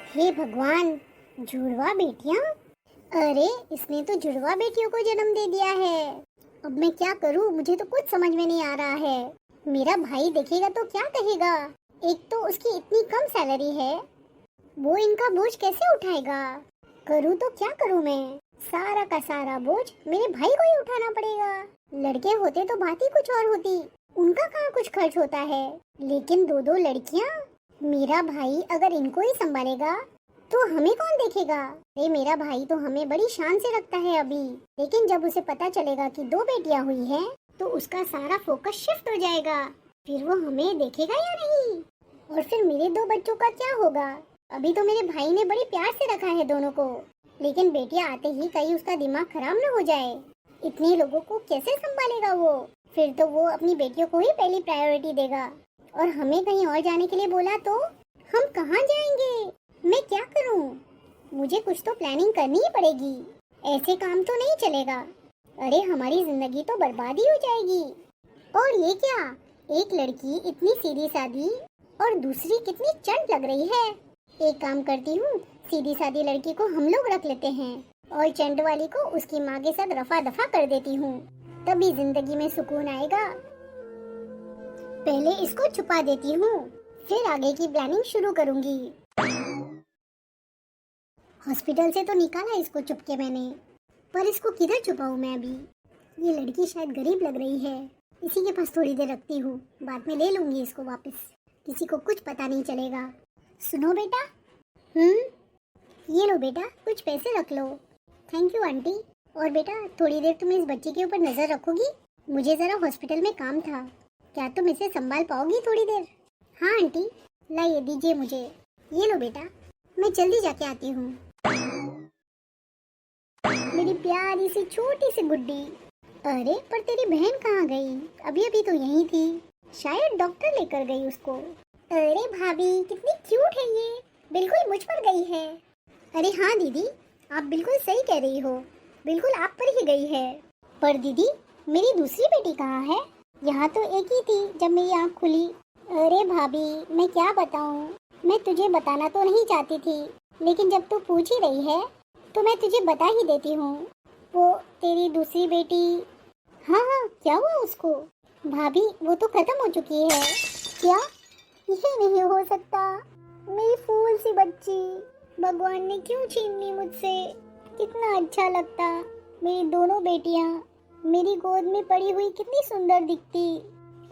हे भगवान, जुड़वा बेटियां। अरे इसने तो जुड़वा बेटियों को जन्म दे दिया है। अब मैं क्या करूं, मुझे तो कुछ समझ में नहीं आ रहा है। मेरा भाई देखेगा तो क्या कहेगा। एक तो उसकी इतनी कम सैलरी है, वो इनका बोझ कैसे उठाएगा। करूं तो क्या करूं मैं। सारा का सारा बोझ मेरे भाई को ही उठाना पड़ेगा। लड़के होते तो बात ही कुछ और होती, उनका कहाँ कुछ खर्च होता है। लेकिन दो दो लड़कियां, मेरा भाई अगर इनको ही संभालेगा तो हमें कौन देखेगा। मेरा भाई तो हमें बड़ी शान से रखता है अभी, लेकिन जब उसे पता चलेगा कि दो बेटियां हुई हैं, तो उसका सारा फोकस शिफ्ट हो जाएगा। फिर वो हमें देखेगा या नहीं। और फिर मेरे दो बच्चों का क्या होगा। अभी तो मेरे भाई ने बड़ी प्यार से रखा है दोनों को, लेकिन बेटियां आते ही कहीं उसका दिमाग खराब न हो जाए। इतने लोगों को कैसे संभालेगा वो। फिर तो वो अपनी बेटियों को ही पहली प्रायोरिटी देगा, और हमें कहीं और जाने के लिए बोला तो हम कहाँ जाएंगे। मैं क्या करूं। मुझे कुछ तो प्लानिंग करनी ही पड़ेगी, ऐसे काम तो नहीं चलेगा। अरे हमारी जिंदगी तो बर्बाद ही हो जाएगी। और ये क्या, एक लड़की इतनी सीधी सादी और दूसरी कितनी चंट लग रही है। एक काम करती हूँ, सीधी सादी लड़की को हम लोग रख लेते हैं और चंट वाली को उसकी माँ के साथ रफा दफा कर देती हूँ, तभी जिंदगी में सुकून आएगा। पहले इसको छुपा देती हूँ, फिर आगे की प्लानिंग शुरू करूंगी। हॉस्पिटल से तो निकाला इसको चुपके मैंने, पर इसको किधर छुपाऊं मैं अभी। ये लड़की शायद गरीब लग रही है, इसी के पास थोड़ी देर रखती हूँ, बाद में ले लूंगी इसको वापस। किसी को कुछ पता नहीं चलेगा। सुनो बेटा। ये लो बेटा, कुछ पैसे रख लो। Thank you aunty. और बेटा थोड़ी देर तुम इस बच्ची के ऊपर नजर रखोगी, मुझे जरा हॉस्पिटल में काम था। क्या तुम इसे संभाल पाओगी थोड़ी देर। हाँ आंटी, लाइए दीजिए मुझे। ये लो बेटा, मैं जल्दी जाके आती हूँ। मेरी प्यारी सी छोटी सी गुड्डी। अरे पर तेरी बहन कहाँ गई, अभी अभी तो यहीं थी। शायद डॉक्टर लेकर गई उसको। अरे भाभी कितनी क्यूट है ये, बिल्कुल मुझ पर गई है। अरे हाँ दीदी, आप बिल्कुल सही कह रही हो, बिल्कुल आप पर ही गई है। पर दीदी मेरी दूसरी बेटी कहाँ है। यहाँ तो एक ही थी जब मेरी आँख खुली। अरे भाभी मैं क्या बताऊँ, मैं तुझे बताना तो नहीं चाहती थी, लेकिन जब तू पूछ ही रही है तो मैं तुझे बता ही देती हूँ। वो तेरी दूसरी बेटी। हाँ हाँ, क्या हुआ उसको। भाभी वो तो खत्म हो चुकी है। क्या, ये नहीं हो सकता। मेरी फूल सी बच्ची, भगवान ने क्यों छीन ली मुझसे। कितना अच्छा लगता, मेरी दोनों बेटियां मेरी गोद में पड़ी हुई कितनी सुंदर दिखती।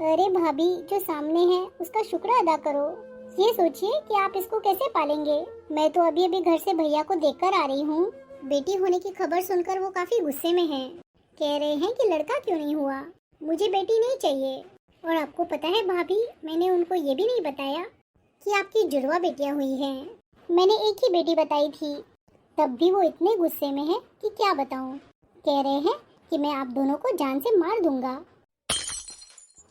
अरे भाभी जो सामने है उसका शुक्र अदा करो। ये सोचिए कि आप इसको कैसे पालेंगे। मैं तो अभी अभी घर से भैया को देखकर आ रही हूँ। बेटी होने की खबर सुनकर वो काफी गुस्से में हैं। कह रहे हैं कि लड़का क्यों नहीं हुआ, मुझे बेटी नहीं चाहिए। और आपको पता है भाभी, मैंने उनको ये भी नहीं बताया कि आपकी जुड़वा बेटियां हुई हैं। मैंने एक ही बेटी बताई थी, तब भी वो इतने गुस्से में है कि क्या बताऊं। कह रहे हैं कि मैं आप दोनों को जान से मार दूंगा।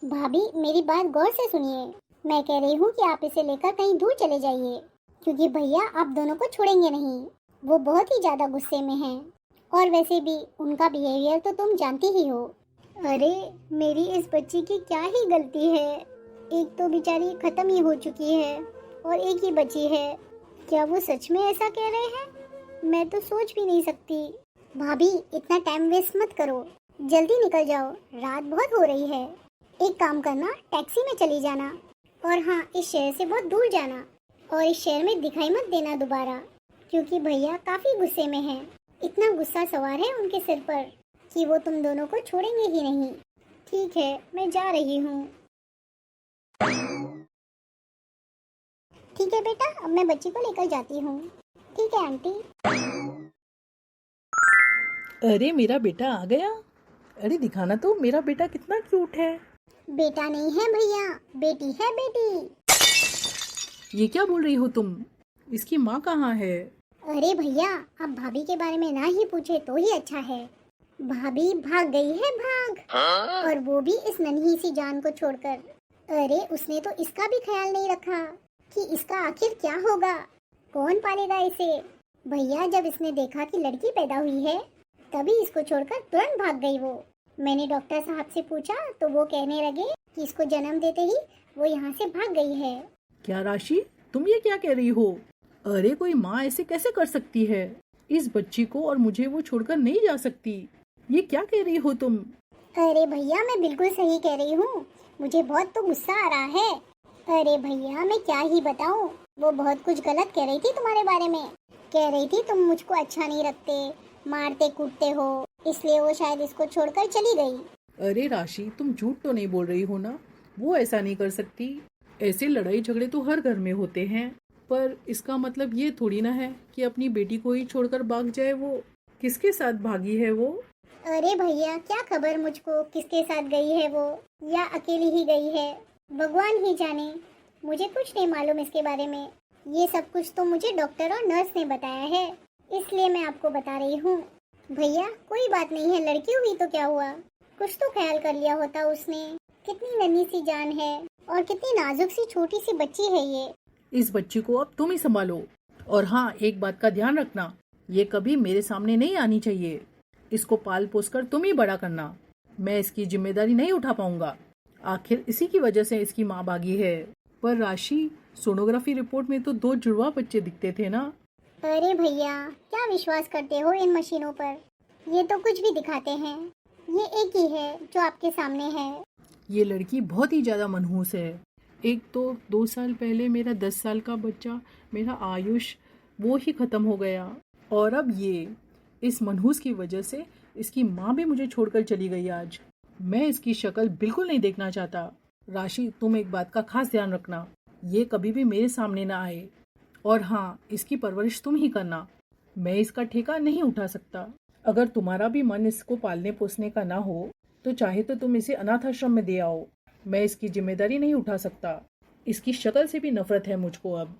भाभी मेरी बात गौर से सुनिए, मैं कह रही हूँ कि आप इसे लेकर कहीं दूर चले जाइए, क्योंकि भैया आप दोनों को छोड़ेंगे नहीं। वो बहुत ही ज्यादा गुस्से में हैं, और वैसे भी उनका बिहेवियर तो तुम जानती ही हो। अरे मेरी इस बच्ची की क्या ही गलती है, एक तो बेचारी खत्म ही हो चुकी है और एक ही बची है। क्या वो सच में ऐसा कह रहे हैं, मैं तो सोच भी नहीं सकती। भाभी इतना टाइम वेस्ट मत करो, जल्दी निकल जाओ, रात बहुत हो रही है। एक काम करना, टैक्सी में चली जाना, और हाँ इस शहर से बहुत दूर जाना, और इस शहर में दिखाई मत देना दोबारा, क्योंकि भैया काफी गुस्से में हैं। इतना गुस्सा सवार है उनके सिर पर कि वो तुम दोनों को छोड़ेंगे ही नहीं। ठीक है, मैं जा रही हूँ। ठीक है बेटा, अब मैं बच्ची को लेकर जाती हूँ। ठीक है आंटी। अरे मेरा बेटा आ गया। अरे दिखाना तो, मेरा बेटा कितना क्यूट है। बेटा नहीं है भैया, बेटी है बेटी। ये क्या बोल रही हो तुम, इसकी माँ कहाँ है। अरे भैया आप भाभी के बारे में ना ही पूछे तो ही अच्छा है। भाभी भाग गई है, भाग। और वो भी इस नन्ही सी जान को छोड़कर। अरे उसने तो इसका भी ख्याल नहीं रखा कि इसका आखिर क्या होगा, कौन पालेगा इसे। भैया जब इसने देखा कि लड़की पैदा हुई है, तभी इसको छोड़कर तुरंत भाग गई वो। मैंने डॉक्टर साहब से पूछा तो वो कहने लगे कि इसको जन्म देते ही वो यहाँ से भाग गई है। क्या राशि, तुम ये क्या कह रही हो। अरे कोई माँ ऐसे कैसे कर सकती है? इस बच्ची को और मुझे वो छोड़कर नहीं जा सकती। ये क्या कह रही हो तुम? अरे भैया मैं बिल्कुल सही कह रही हूँ। मुझे बहुत तो गुस्सा आ रहा है। अरे भैया मैं क्या ही बताऊँ, वो बहुत कुछ गलत कह रही थी तुम्हारे बारे में। कह रही थी तुम मुझको अच्छा नहीं रखते, मारते कूटते हो, इसलिए वो शायद इसको छोड़कर चली गई। अरे राशि, तुम झूठ तो नहीं बोल रही हो ना? वो ऐसा नहीं कर सकती। ऐसे लड़ाई झगड़े तो हर घर में होते हैं, पर इसका मतलब ये थोड़ी ना है कि अपनी बेटी को ही छोड़कर भाग जाए। वो किसके साथ भागी है वो? अरे भैया क्या खबर मुझको किसके साथ गई है वो, या अकेली ही गई है, भगवान ही जाने। मुझे कुछ नहीं मालूम इसके बारे में। ये सब कुछ तो मुझे डॉक्टर और नर्स ने बताया है, इसलिए मैं आपको बता रही हूँ। भैया कोई बात नहीं है, लड़की हुई तो क्या हुआ, कुछ तो ख्याल कर लिया होता उसने। कितनी नन्ही सी जान है और कितनी नाजुक सी छोटी सी बच्ची है ये। इस बच्ची को अब तुम ही संभालो। और हाँ, एक बात का ध्यान रखना, ये कभी मेरे सामने नहीं आनी चाहिए। इसको पाल पोस कर तुम ही बड़ा करना। मैं इसकी जिम्मेदारी नहीं उठा पाऊंगा। आखिर इसी की वजह से इसकी माँ भागी है। पर राशि, सोनोग्राफी रिपोर्ट में तो 2 जुड़वा बच्चे दिखते थे ना? अरे भैया क्या विश्वास करते हो इन मशीनों पर, ये तो कुछ भी दिखाते हैं। ये एक ही है जो आपके सामने है। ये लड़की बहुत ही ज्यादा मनहूस है। एक तो 2 साल पहले मेरा 10 साल का बच्चा, मेरा आयुष, वो ही खत्म हो गया। और अब ये, इस मनहूस की वजह से इसकी माँ भी मुझे छोड़कर चली गई आज। मैं इसकी शक्ल बिल्कुल नहीं देखना चाहता। राशि, तुम एक बात का खास ध्यान रखना, ये कभी भी मेरे सामने ना आए। और हाँ, इसकी परवरिश तुम ही करना। मैं इसका ठेका नहीं उठा सकता। अगर तुम्हारा भी मन इसको पालने पोसने का ना हो तो चाहे तो तुम इसे अनाथ आश्रम में दे आओ। मैं इसकी जिम्मेदारी नहीं उठा सकता। इसकी शक्ल से भी नफरत है मुझको अब।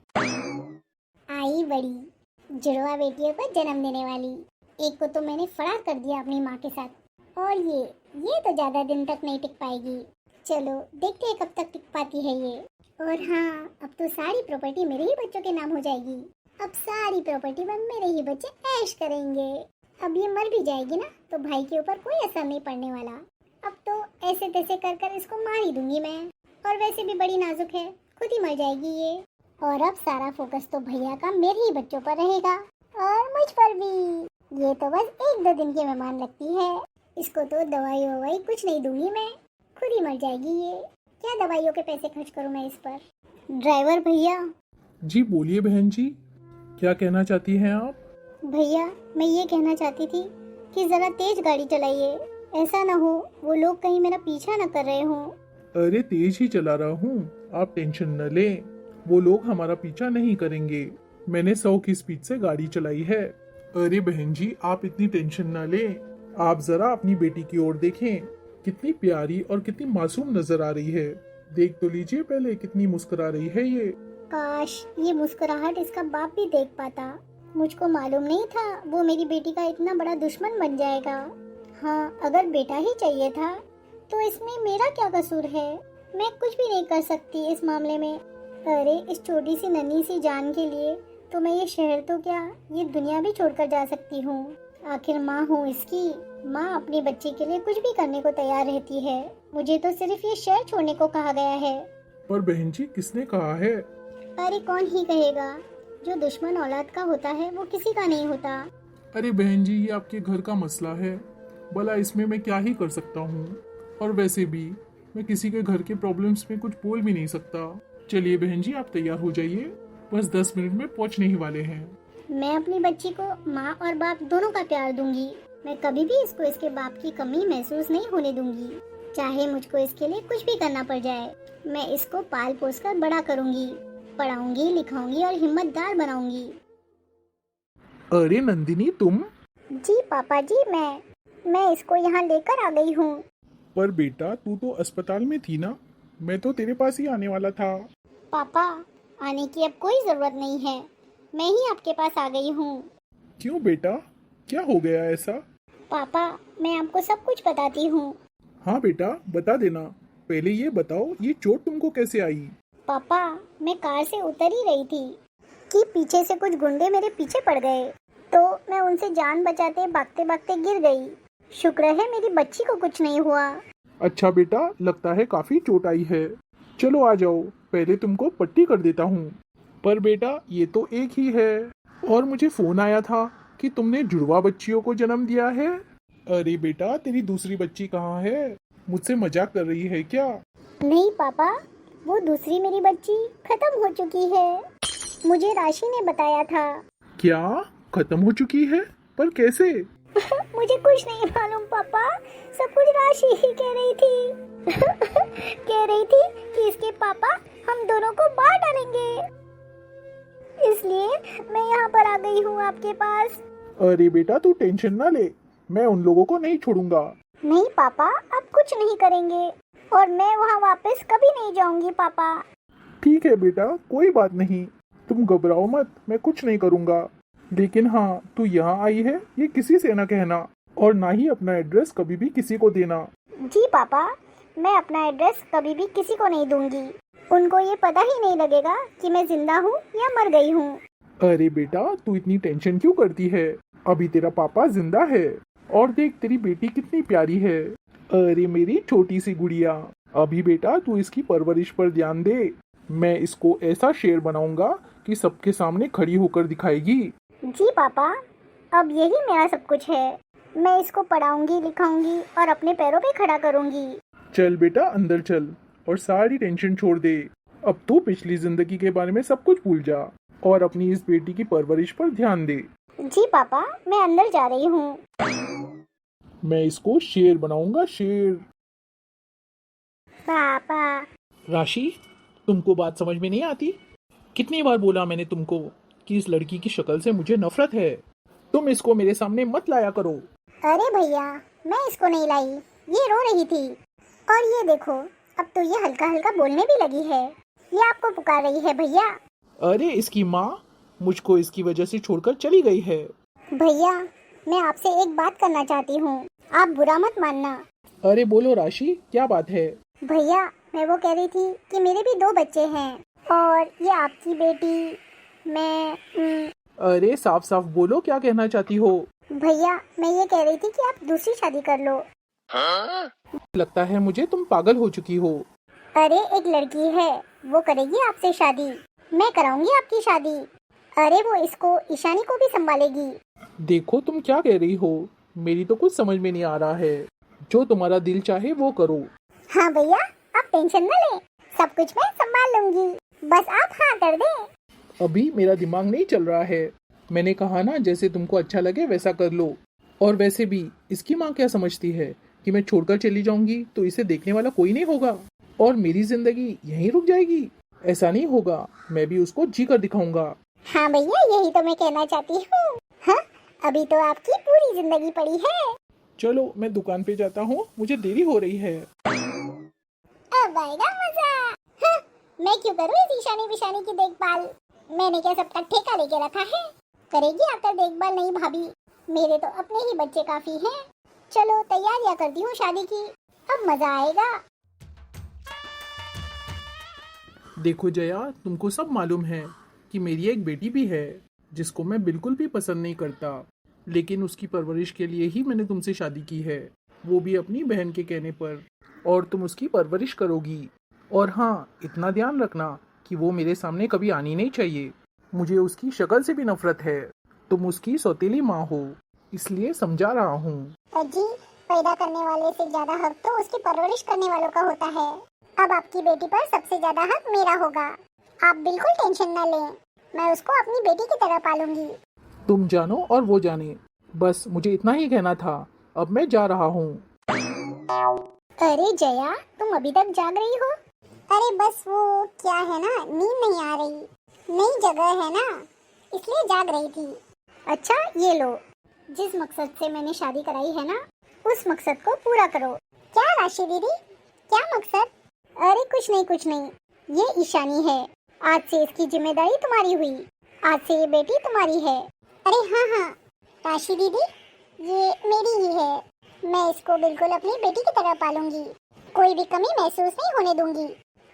आई बड़ी जुड़वा बेटियों को जन्म देने वाली, एक को तो मैंने फरार कर दिया अपनी माँ के साथ, और ये तो ज्यादा दिन तक नहीं टिक पाएगी। चलो देखते हैं कब तक टिक पाती है ये। और हाँ, अब तो सारी प्रॉपर्टी मेरे ही बच्चों के नाम हो जाएगी। अब सारी प्रॉपर्टी में मेरे ही बच्चे ऐश करेंगे। अब ये मर भी जाएगी ना तो भाई के ऊपर कोई असर नहीं पड़ने वाला। अब तो ऐसे तैसे कर कर इसको मार ही दूंगी मैं, और वैसे भी बड़ी नाजुक है, खुद ही मर जाएगी ये। और अब सारा फोकस तो भैया का मेरे ही बच्चों पर रहेगा, और मुझ पर भी। ये तो बस 1-2 दिन की मेहमान लगती है, इसको तो दवाई ववाई कुछ नहीं दूंगी मैं, खुद ही मर जाएगी ये। क्या दवाइयों के पैसे खर्च करूं मैं इस पर। ड्राइवर भैया। जी बोलिए बहन जी, क्या कहना चाहती हैं आप? भैया मैं ये कहना चाहती थी कि जरा तेज गाड़ी चलाइए, ऐसा ना हो वो लोग कहीं मेरा पीछा न कर रहे हों। अरे तेज ही चला रहा हूँ, आप टेंशन न लें। वो लोग हमारा पीछा नहीं करेंगे। मैंने 100 की स्पीड से गाड़ी चलाई है। अरे बहन जी, आप इतनी टेंशन न लें। आप जरा अपनी बेटी की ओर देखें, कितनी प्यारी और कितनी मासूम नजर आ रही है। देख तो लीजिए पहले, कितनी मुस्कुरा रही है ये। काश ये मुस्कुराहट इसका बाप भी देख पाता। मुझको मालूम नहीं था वो मेरी बेटी का इतना बड़ा दुश्मन बन जाएगा। हाँ, अगर बेटा ही चाहिए था तो इसमें मेरा क्या कसूर है, मैं कुछ भी नहीं कर सकती इस मामले में। अरे इस छोटी सी नन्ही सी जान के लिए तो मैं ये शहर तो क्या, ये दुनिया भी छोड़कर जा सकती हूँ। आखिर माँ हूँ इसकी। माँ अपने बच्चे के लिए कुछ भी करने को तैयार रहती है। मुझे तो सिर्फ ये शहर छोड़ने को कहा गया है। पर बहन जी किसने कहा है? अरे कौन ही कहेगा, जो दुश्मन औलाद का होता है वो किसी का नहीं होता। अरे बहन जी, ये आपके घर का मसला है, भला इसमें मैं क्या ही कर सकता हूँ। और वैसे भी मैं किसी के घर के प्रॉब्लम्स में कुछ बोल भी नहीं सकता। चलिए बहन जी, आप तैयार हो जाइए, बस 10 मिनट में पहुँचने ही वाले हैं। मैं अपनी बच्ची को माँ और बाप दोनों का प्यार दूंगी। मैं कभी भी इसको इसके बाप की कमी महसूस नहीं होने दूंगी, चाहे मुझको इसके लिए कुछ भी करना पड़ जाए। मैं इसको पाल पोस कर बड़ा करूंगी, पढ़ाऊंगी लिखाऊंगी और हिम्मतदार बनाऊंगी। अरे नंदिनी तुम? जी पापा जी, मैं इसको यहाँ लेकर आ गई हूँ। पर बेटा तू तो अस्पताल में थी ना, मैं तो तेरे पास ही आने वाला था। पापा आने की अब कोई जरूरत नहीं है, मैं ही आपके पास आ गई हूँ। क्यों बेटा, क्या हो गया ऐसा? पापा मैं आपको सब कुछ बताती हूँ। हाँ बेटा बता देना, पहले ये बताओ ये चोट तुमको कैसे आई? पापा मैं कार से उतर ही रही थी कि पीछे से कुछ गुंडे मेरे पीछे पड़ गए, तो मैं उनसे जान बचाते भागते भागते गिर गई। शुक्र है मेरी बच्ची को कुछ नहीं हुआ। अच्छा बेटा, लगता है काफी चोट आई है। चलो आ जाओ, पहले तुमको पट्टी कर देता हूँ। पर बेटा ये तो एक ही है। और मुझे फोन आया था कि तुमने जुड़वा बच्चियों को जन्म दिया है। अरे बेटा तेरी दूसरी बच्ची कहाँ है? मुझसे मजाक कर रही है क्या? नहीं पापा, वो दूसरी मेरी बच्ची खत्म हो चुकी है। मुझे राशि ने बताया था। क्या खत्म हो चुकी है? पर कैसे? मुझे कुछ नहीं मालूम पापा, सब कुछ राशि ही कह रही थी। कह रही थी कि इसके पापा हम दोनों को मार डालेंगे, इसलिए मैं यहाँ पर आ गई हूँ आपके पास। अरे बेटा तू टेंशन ना ले, मैं उन लोगों को नहीं छोड़ूंगा। नहीं पापा, आप कुछ नहीं करेंगे और मैं वहाँ वापस कभी नहीं जाऊंगी पापा। ठीक है बेटा कोई बात नहीं, तुम घबराओ मत, मैं कुछ नहीं करूंगा। लेकिन हाँ तू यहाँ आई है ये किसी से ना कहना, और ना ही अपना एड्रेस कभी भी किसी को देना। जी पापा, मैं अपना एड्रेस कभी भी किसी को नहीं दूंगी। उनको ये पता ही नहीं लगेगा कि मैं जिंदा हूँ या मर गई हूँ। अरे बेटा तू इतनी टेंशन क्यों करती है? अभी तेरा पापा जिंदा है, और देख तेरी बेटी कितनी प्यारी है। अरे मेरी छोटी सी गुड़िया, अभी बेटा तू इसकी परवरिश पर ध्यान दे। मैं इसको ऐसा शेर बनाऊंगा कि सबके सामने खड़ी होकर दिखाएगी। जी पापा, अब यही मेरा सब कुछ है। मैं इसको पढ़ाऊंगी, लिखाऊंगी और अपने पैरों पे खड़ा करूंगी। चल बेटा अंदर चल और सारी टेंशन छोड़ दे। अब तू पिछली जिंदगी के बारे में सब कुछ भूल जा और अपनी इस बेटी की परवरिश पर ध्यान दे। जी पापा, मैं अंदर जा रही हूँ। मैं इसको शेर बनाऊंगा, शेर। पापा, राशि, तुमको बात समझ में नहीं आती? कितनी बार बोला मैंने तुमको कि इस लड़की की शक्ल से मुझे नफरत है। तुम इसको मेरे सामने मत लाया करो। अरे भैया, मैं इसको नहीं लाई, ये रो रही थी। और ये देखो, अब तो ये हल्का हल्का बोलने भी लगी है। ये आपको पुकार रही है भैया। अरे इसकी माँ मुझको इसकी वजह से छोड़कर चली गई है। भैया, मैं आपसे एक बात करना चाहती हूँ, आप बुरा मत मानना। अरे बोलो राशि, क्या बात है? भैया, मैं वो कह रही थी कि मेरे भी 2 बच्चे हैं और ये आपकी बेटी, मैं अरे साफ साफ बोलो, क्या कहना चाहती हो? भैया, मैं ये कह रही थी कि आप दूसरी शादी कर लो। लगता है मुझे तुम पागल हो चुकी हो। अरे एक लड़की है, वो करेगी आपसे शादी। मैं कराऊंगी आपकी शादी। अरे वो इसको, ईशानी को भी संभालेगी। देखो तुम क्या कह रही हो, मेरी तो कुछ समझ में नहीं आ रहा है। जो तुम्हारा दिल चाहे वो करो। हाँ भैया, आप टेंशन न लें, सब कुछ मैं संभाल लूंगी, बस आप हाँ कर दें। अभी मेरा दिमाग नहीं चल रहा है। मैंने कहा ना, जैसे तुमको अच्छा लगे वैसा कर लो। और वैसे भी इसकी माँ क्या समझती है कि मैं छोड़कर चली जाऊंगी तो इसे देखने वाला कोई नहीं होगा और मेरी जिंदगी यहीं रुक जाएगी? ऐसा नहीं होगा, मैं भी उसको जी कर दिखाऊंगा। हाँ भैया, यही तो मैं कहना चाहती हूँ। हाँ, अभी तो आपकी पूरी जिंदगी पड़ी है। चलो मैं दुकान पे जाता हूँ, मुझे देरी हो रही है। अब आएगा मजा। हाँ, मैं क्यों करूँ इस ईशानी विशानी की देखभाल? मैंने क्या सबका ठेका लेके रखा है? करेगी आकर देखभाल नहीं भाभी, मेरे तो अपने ही बच्चे काफी हैं। चलो तैयारियां करती हूँ शादी की, अब मजा आएगा। देखो जया, तुमको सब मालूम है कि मेरी एक बेटी भी है जिसको मैं बिल्कुल भी पसंद नहीं करता, लेकिन उसकी परवरिश के लिए ही मैंने तुमसे शादी की है, वो भी अपनी बहन के कहने पर। और तुम उसकी परवरिश करोगी। और हाँ, इतना ध्यान रखना कि वो मेरे सामने कभी आनी नहीं चाहिए। मुझे उसकी शक्ल से भी नफरत है। तुम उसकी सौतेली माँ हो, इसलिए समझा रहा हूँ। अजी, पैदा करने वाले से ज्यादा हक तो उसकी परवरिश करने वालों का होता है। अब आपकी बेटी पर सबसे ज्यादा हक मेरा होगा। आप बिल्कुल टेंशन न लें, मैं उसको अपनी बेटी की तरह पालूंगी। तुम जानो और वो जाने, बस मुझे इतना ही कहना था। अब मैं जा रहा हूँ। अरे जया, तुम अभी तक जाग रही हो? अरे बस वो क्या है ना, नींद नहीं आ रही, नई जगह है ना, इसलिए जाग रही थी। अच्छा ये लो, जिस मकसद से मैंने शादी कराई है ना, उस मकसद को पूरा करो। क्या राशि दीदी, क्या मकसद? अरे कुछ नहीं, ये ईशानी है। आज से इसकी जिम्मेदारी तुम्हारी हुई, आज से ये बेटी तुम्हारी है। अरे हाँ, राशि दीदी, ये मेरी ही है। मैं इसको बिल्कुल अपनी बेटी की तरह पालूंगी, कोई भी कमी महसूस नहीं होने दूंगी।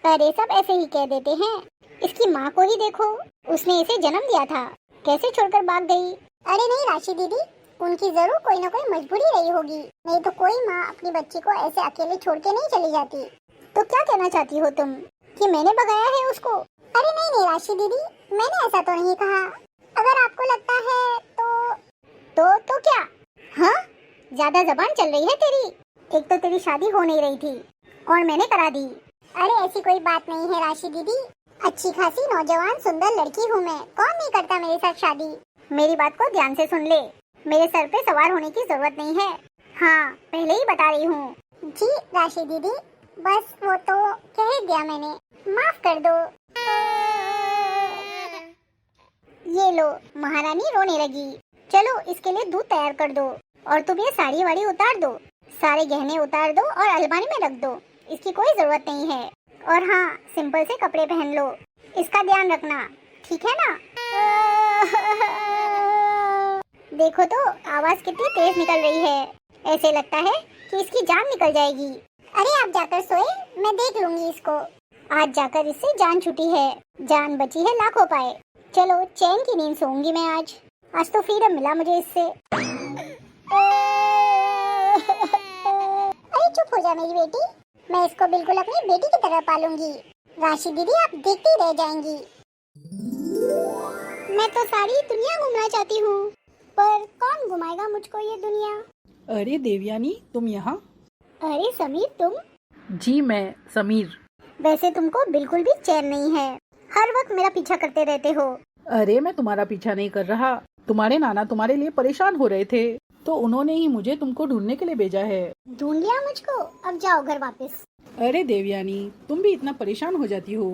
अरे सब ऐसे ही कह देते हैं। इसकी माँ को ही देखो, उसने इसे जन्म दिया था, कैसे छोड़कर भाग गई। अरे नहीं राशि दीदी, उनकी जरूर कोई ना कोई मजबूरी रही होगी, नहीं तो कोई माँ अपनी बच्ची को ऐसे अकेले छोड़ के नहीं चली जाती। तो क्या कहना चाहती हो तुम? कि मैंने भगाया है उसको। अरे नहीं नहीं राशि दीदी, मैंने ऐसा तो नहीं कहा। अगर आपको लगता है तो क्या? हाँ, ज्यादा जबान चल रही है तेरी। एक तो तेरी शादी हो नहीं रही थी और मैंने करा दी। अरे ऐसी कोई बात नहीं है राशि दीदी, अच्छी खासी नौजवान सुंदर लड़की हूँ मैं, कौन नहीं करता मेरे साथ शादी। मेरी बात को ध्यान से सुन ले, मेरे सर पे सवार होने की जरूरत नहीं है। हाँ, पहले ही बता रही हूँ। जी राशि दीदी, बस वो तो कह दिया मैंने, माफ कर दो। ये लो, महारानी रोने लगी। चलो इसके लिए दूध तैयार कर दो और तुम ये साड़ी वाड़ी उतार दो, सारे गहने उतार दो और अलमारी में रख दो, इसकी कोई जरूरत नहीं है। और हाँ, सिंपल से कपड़े पहन लो, इसका ध्यान रखना, ठीक है ना? देखो तो आवाज कितनी तेज निकल रही है, ऐसे लगता है कि इसकी जान निकल जाएगी। अरे आप जाकर सोए, मैं देख लूंगी इसको। आज जाकर इससे जान छूटी है, जान बची है लाखों पाए। चलो चैन की नींद सोऊंगी मैं आज तो फ्रीडम मिला मुझे इससे। अरे चुप हो जा मेरी बेटी, मैं इसको बिल्कुल अपनी बेटी की तरह पालूंगी। राशि दीदी आप देखती रह जाएंगी। मैं तो सारी दुनिया घूमना चाहती हूँ, पर कौन घुमाएगा मुझको ये दुनिया? अरे देवयानी, तुम यहाँ? अरे समीर तुम? जी मैं समीर। वैसे तुमको बिल्कुल भी चैन नहीं है, हर वक्त मेरा पीछा करते रहते हो। अरे मैं तुम्हारा पीछा नहीं कर रहा, तुम्हारे नाना तुम्हारे लिए परेशान हो रहे थे तो उन्होंने ही मुझे तुमको ढूंढने के लिए भेजा है। ढूंढ लिया मुझको, अब जाओ घर वापस। अरे देवयानी, तुम भी इतना परेशान हो जाती हो।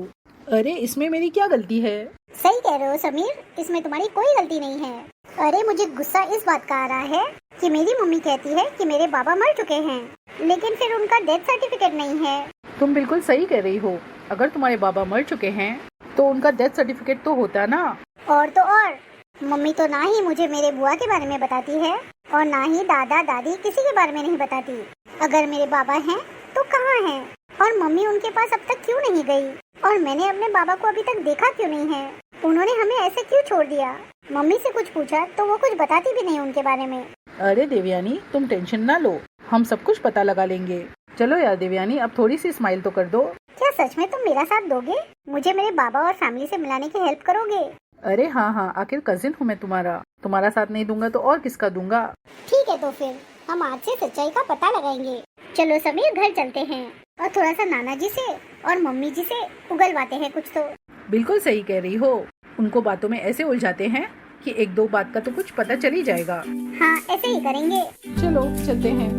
अरे इसमें मेरी क्या गलती है? सही कह रहे हो समीर, इसमें तुम्हारी कोई गलती नहीं है। अरे मुझे गुस्सा इस बात का आ रहा है कि मेरी मम्मी कहती है कि मेरे बाबा मर चुके हैं, लेकिन फिर उनका डेथ सर्टिफिकेट नहीं है। तुम बिल्कुल सही कह रही हो, अगर तुम्हारे बाबा मर चुके हैं तो उनका डेथ सर्टिफिकेट तो होता ना। और तो और, मम्मी तो ना ही मुझे मेरे बुआ के बारे में बताती है और ना ही दादा दादी किसी के बारे में नहीं बताती। अगर मेरे बाबा हैं तो कहाँ हैं? और मम्मी उनके पास अब तक क्यों नहीं गई? और मैंने अपने बाबा को अभी तक देखा क्यों नहीं है? उन्होंने हमें ऐसे क्यों छोड़ दिया? मम्मी से कुछ पूछा तो वो कुछ बताती भी नहीं उनके बारे में। अरे देवयानी, तुम टेंशन ना लो, हम सब कुछ पता लगा लेंगे। चलो यार देवयानी, अब थोड़ी सी स्माइल तो कर दो। क्या सच में तुम मेरा साथ दोगे? मुझे मेरे बाबा और फैमिली से मिलाने की हेल्प करोगे? अरे हाँ हाँ, आखिर कजिन हूँ मैं तुम्हारा साथ नहीं दूंगा तो और किसका दूंगा। ठीक है, तो फिर हम आज से सच्चाई का पता लगाएंगे। चलो समीर, घर चलते हैं और थोड़ा सा नाना जी से और मम्मी जी से उगलवाते हैं कुछ तो। बिल्कुल सही कह रही हो, उनको बातों में ऐसे उलझाते हैं कि एक दो बात का तो कुछ पता चल ही जाएगा। हाँ, ऐसे ही करेंगे। चलो चलते हैं।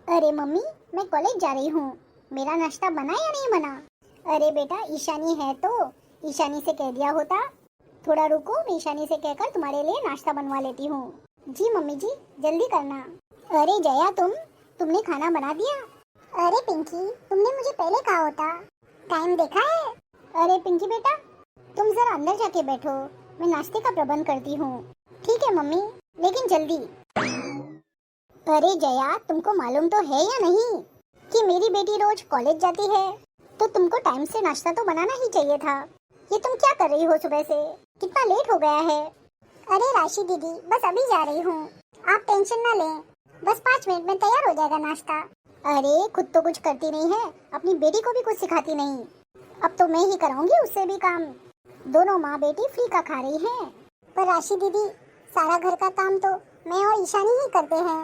अरे मम्मी, मैं कॉलेज जा रही हूँ, मेरा नाश्ता बना या नहीं बना? अरे बेटा, ईशानी है तो ईशानी से कह दिया होता। थोड़ा रुको, मैं ईशानी से कहकर तुम्हारे लिए नाश्ता बनवा लेती हूँ। जी मम्मी जी, जल्दी करना। अरे जया, तुमने खाना बना दिया? अरे पिंकी, तुमने मुझे पहले कहा होता, टाइम देखा है? अरे पिंकी बेटा, तुम जरा अंदर जाके बैठो, मैं नाश्ते का प्रबंध करती हूँ। ठीक है मम्मी, लेकिन जल्दी। अरे जया, तुमको मालूम तो है या नहीं कि मेरी बेटी रोज कॉलेज जाती है, तो तुमको टाइम से नाश्ता तो बनाना ही चाहिए था। ये तुम क्या कर रही हो सुबह से? कितना लेट हो गया है। अरे राशि दीदी, बस अभी जा रही हूँ, आप टेंशन ना लें, बस 5 मिनट में तैयार हो जाएगा नाश्ता। अरे खुद तो कुछ करती नहीं है, अपनी बेटी को भी कुछ सिखाती नहीं। अब तो मैं ही कराऊंगी उससे भी काम। दोनों माँ बेटी फ्री का खा रही हैं। पर राशि दीदी, सारा घर का काम तो मैं और ईशानी ही करते हैं,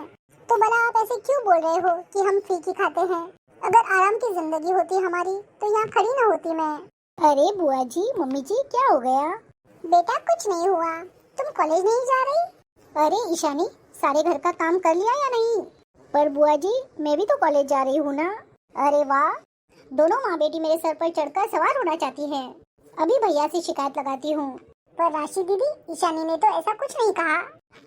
तो भला आप ऐसे क्यों बोल रहे हो कि हम फ्री की खाते हैं? अगर आराम की जिंदगी होती हमारी तो यहाँ खड़ी न होती मैं। अरे बुआ जी, मम्मी जी, क्या हो गया? बेटा कुछ नहीं हुआ, तुम कॉलेज नहीं जा रही? अरे ईशानी, सारे घर का काम कर लिया या नहीं? पर बुआ जी, मैं भी तो कॉलेज जा रही हूँ ना। अरे वाह, दोनों माँ बेटी मेरे सर पर चढ़कर सवार होना चाहती हैं। अभी भैया से शिकायत लगाती हूँ। पर राशि दीदी, ईशानी ने तो ऐसा कुछ नहीं कहा।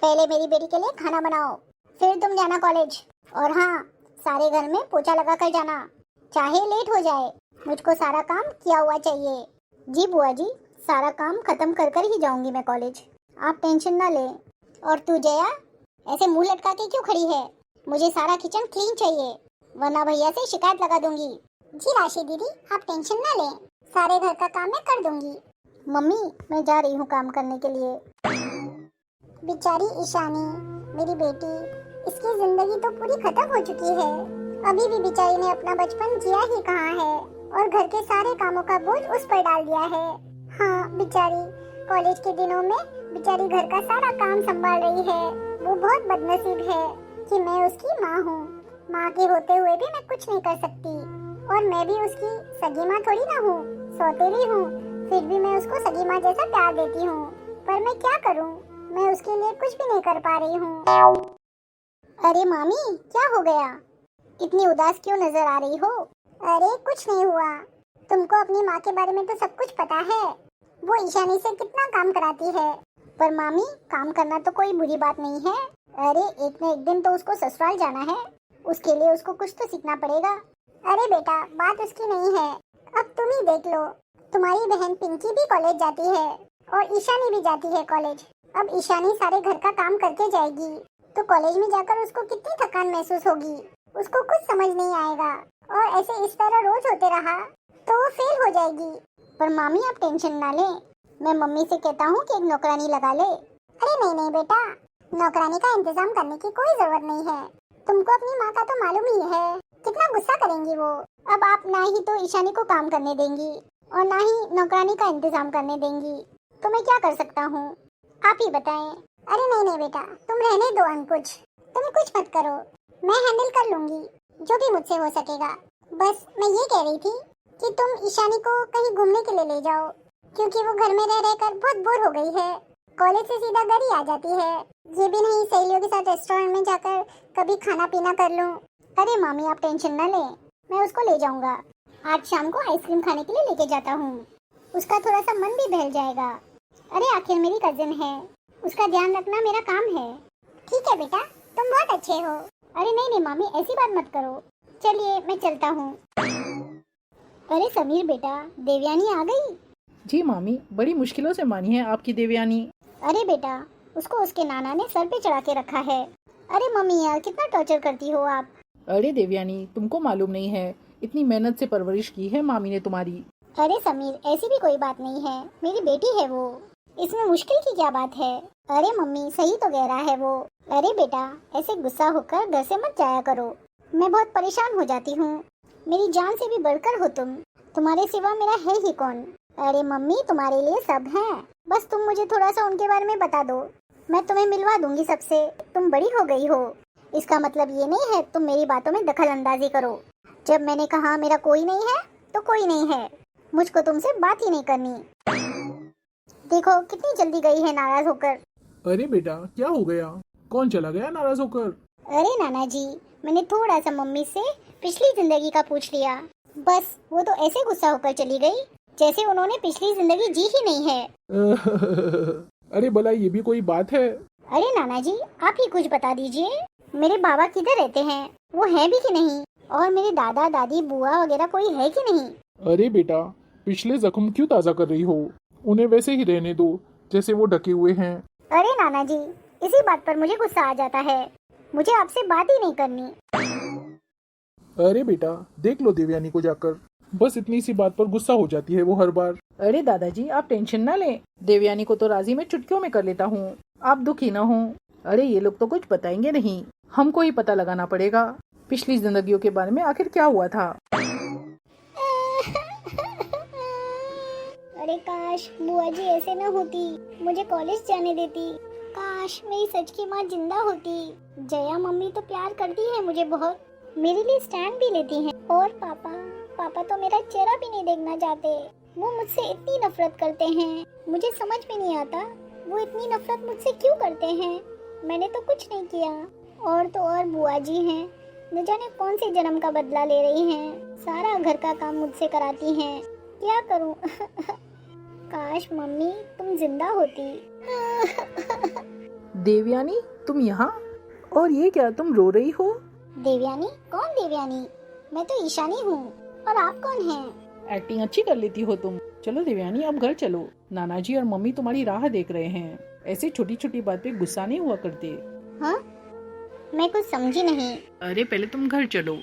पहले मेरी बेटी के लिए खाना बनाओ, फिर तुम जाना कॉलेज। और हाँ, सारे घर में पोछा लगा कर जाना, चाहे लेट हो जाए, मुझको सारा काम किया हुआ चाहिए। जी बुआ जी, सारा काम खत्म कर कर ही जाऊंगी मैं कॉलेज, आप टेंशन ना लें। और तू जया, ऐसे मुंह लटका के क्यों खड़ी है? मुझे सारा किचन क्लीन चाहिए, वरना भैया से शिकायत लगा दूंगी। जी राशि दीदी, आप टेंशन ना लें, सारे घर का काम मैं कर दूंगी। मम्मी, मैं जा रही हूँ काम करने के लिए। बेचारी ईशानी, मेरी बेटी, इसकी जिंदगी तो पूरी खत्म हो चुकी है। अभी भी बेचारी ने अपना बचपन जिया ही कहाँ है और घर के सारे कामों का बोझ उस पर डाल दिया है। हाँ बेचारी, कॉलेज के दिनों में बेचारी घर का सारा काम संभाल रही है। वो बहुत बदनसीब है कि मैं उसकी माँ हूँ। माँ के होते हुए भी मैं कुछ नहीं कर सकती और मैं भी उसकी सगी माँ थोड़ी ना हूँ, सौतेली हूँ। फिर भी मैं उसको सगी माँ जैसा प्यार देती हूँ। पर मैं क्या करूँ, मैं उसके लिए कुछ भी नहीं कर पा रही हूँ। अरे मामी, क्या हो गया? इतनी उदास क्यों नजर आ रही हो? अरे कुछ नहीं हुआ। तुमको अपनी माँ के बारे में तो सब कुछ पता है। वो ईशानी से कितना काम कराती है। पर मामी, काम करना तो कोई बुरी बात नहीं है। अरे एक न एक दिन तो उसको ससुराल जाना है, उसके लिए उसको कुछ तो सीखना पड़ेगा। अरे बेटा, बात उसकी नहीं है। अब तुम ही देख लो, तुम्हारी बहन पिंकी भी कॉलेज जाती है और ईशानी भी जाती है कॉलेज। अब ईशानी सारे घर का काम करके जाएगी तो कॉलेज में जाकर उसको कितनी थकान महसूस होगी। उसको कुछ समझ नहीं आएगा और ऐसे इस तरह रोज होते रहा तो वो फेल हो जाएगी। पर मामी आप टेंशन ना ले, मैं मम्मी से कहता हूँ कि एक नौकरानी लगा ले। अरे नहीं नहीं बेटा, नौकरानी का इंतजाम करने की कोई जरूरत नहीं है। तुमको अपनी माँ का तो मालूम ही है कितना गुस्सा करेंगी वो। अब आप ना ही तो ईशानी को काम करने देंगी और ना ही नौकरानी का इंतजाम करने देंगी, तो मैं क्या कर सकता हूँ, आप ही बताएं। अरे नहीं नहीं बेटा, तुम रहने दो अंकुश, तुम कुछ मत करो, मैं हैंडल कर लूंगी जो भी मुझसे हो सकेगा। बस मैं ये कह रही थी कि तुम ईशानी को कहीं घूमने के लिए ले जाओ, क्योंकि वो घर में रह रहकर बहुत बोर हो गई है। कॉलेज से सीधा घर ही आ जाती है। ये भी नहीं सहेलियों के साथ रेस्टोरेंट में जाकर कभी खाना पीना कर लूं। अरे मामी आप टेंशन न लें, मैं उसको ले जाऊंगा। आज शाम को आइसक्रीम खाने के लिए लेके जाता हूँ, उसका थोड़ा सा मन भी बहल जाएगा। अरे आखिर मेरी कजिन है, उसका ध्यान रखना मेरा काम है। ठीक है बेटा, तुम बहुत अच्छे हो। अरे नहीं नहीं मामी, ऐसी बात मत करो। चलिए मैं चलता हूँ। अरे समीर बेटा, देवयानी आ गई? जी मामी, बड़ी मुश्किलों से मानी है आपकी देवयानी। अरे बेटा, उसको उसके नाना ने सर पे चढ़ा के रखा है। अरे मम्मी यार, कितना टॉर्चर करती हो आप। अरे देवयानी, तुमको मालूम नहीं है, इतनी मेहनत से परवरिश की है मामी ने तुम्हारी। अरे समीर, ऐसी भी कोई बात नहीं है, मेरी बेटी है वो, इसमें मुश्किल की क्या बात है। अरे मम्मी, सही तो कह रहा है वो। अरे बेटा, ऐसे गुस्सा होकर घर से मत जाया करो, मैं बहुत परेशान हो जाती हूँ। मेरी जान से भी बढ़कर हो तुम, तुम्हारे सिवा मेरा है ही कौन। अरे मम्मी, तुम्हारे लिए सब हैं, बस तुम मुझे थोड़ा सा उनके बारे में बता दो, मैं तुम्हें मिलवा दूंगी सबसे। तुम बड़ी हो गई हो, इसका मतलब ये नहीं है तुम मेरी बातों में दखल अंदाजी करो। जब मैंने कहा मेरा कोई नहीं है तो कोई नहीं है, मुझको तुमसे बात ही नहीं करनी। देखो कितनी जल्दी गई है नाराज होकर। अरे बेटा, क्या हो गया? कौन चला गया नाराज होकर? अरे नाना जी, मैंने थोड़ा सा मम्मी से पिछली जिंदगी का पूछ लिया, बस वो तो ऐसे गुस्सा होकर चली गई जैसे उन्होंने पिछली जिंदगी जी ही नहीं है। अरे भला ये भी कोई बात है? अरे नाना जी, आप ही कुछ बता दीजिए, मेरे बाबा किधर रहते हैं, वो है भी कि नहीं, और मेरे दादा दादी बुआ वगैरह कोई है कि नहीं। अरे बेटा, पिछले जख्म क्यों ताजा कर रही हो? उन्हें वैसे ही रहने दो जैसे वो ढके हुए हैं। अरे नाना जी, इसी बात पर मुझे गुस्सा आ जाता है, मुझे आपसे बात ही नहीं करनी। अरे बेटा, देख लो देवयानी को जाकर, बस इतनी सी बात पर गुस्सा हो जाती है वो हर बार। अरे दादाजी आप टेंशन ना लें, देवयानी को तो राजी में चुटकियों में कर लेता हूँ, आप दुखी ना हो। अरे ये लोग तो कुछ बताएंगे नहीं, हमको ही पता लगाना पड़ेगा पिछली जिंदगियों के बारे में आखिर क्या हुआ था। अरे काश बुआ जी ऐसे न होती, मुझे कॉलेज जाने देती। काश मेरी सच की माँ जिंदा होती। जया मम्मी तो प्यार करती है मुझे बहुत, मेरे लिए स्टैंड भी लेती हैं। और पापा तो मेरा चेहरा भी नहीं देखना चाहते, वो मुझसे इतनी नफरत करते हैं, मुझे समझ में नहीं आता वो इतनी नफरत मुझसे क्यों करते हैं। मैंने तो कुछ नहीं किया। और तो और बुआ जी हैं, न जाने कौन से जन्म का बदला ले रही हैं, सारा घर का काम मुझसे कराती हैं, क्या करूं। काश मम्मी तुम जिंदा होती। देवयानी तुम यहाँ, और ये क्या तुम रो रही हो? देवयानी? कौन देवयानी? मैं तो ईशानी हूँ, और आप कौन हैं? एक्टिंग अच्छी कर लेती हो तुम। चलो देवयानी अब घर चलो, नाना जी और मम्मी तुम्हारी राह देख रहे हैं। ऐसे छोटी छोटी बात पे गुस्सा नहीं हुआ करते। हाँ, मैं कुछ समझी नहीं। अरे पहले तुम घर चलो,